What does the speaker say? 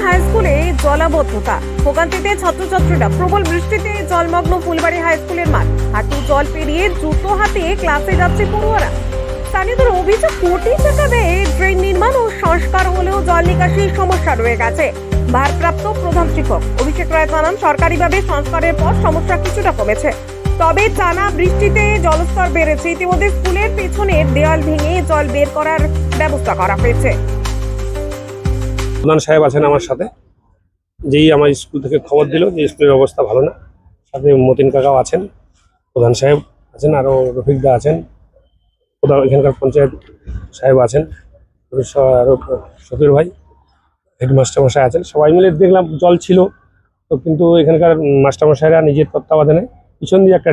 High স্কুলে জলাবদ্ধতা, ভোগান্তিতে ছাত্রছাত্রীরা। প্রবল বৃষ্টিতে জলমগ্ন ফুলবাড়ি হাই স্কুলের মাঠ। হাঁটু জল পেরিয়ে জুতো হাতে ক্লাসে যাচ্ছে পড়ুয়ারা। স্থানীয়দের অভিযোগ, কোটি টাকা ব্যয়ে ড্রেন নির্মাণ ও সংস্কার হলেও জল নিকাশির সমস্যা রয়ে গেছে। ভারপ্রাপ্ত প্রধান শিক্ষক অভিষেক রায় জানান, সরকারিভাবে সংস্কারের পর সমস্যা কিছুটা কমেছে, তবে টানা বৃষ্টিতে জলস্তর বেড়েছে। ইতিমধ্যে স্কুলের পেছনের দেওয়াল ভেঙে জল বের করার ব্যবস্থা করা হয়েছে। প্রধান সাহেব আছেন আমার সাথে, যেই আমার স্কুল থেকে খবর দিল যে স্কুলের অবস্থা ভালো না। সাথে মতিন কাকাও আছেন, প্রধান সাহেব আছেন, আরও রফিকদা আছেন, এখানকার পঞ্চায়েত সাহেব আছেন, আরও শফির ভাই, হেডমাস্টার মশাই আছেন। সবাই মিলে দেখলাম জল ছিল তো, কিন্তু এখানকার মাস্টারমশাইরা নিজের তত্ত্বাবধানে পিছন দিয়ে একটা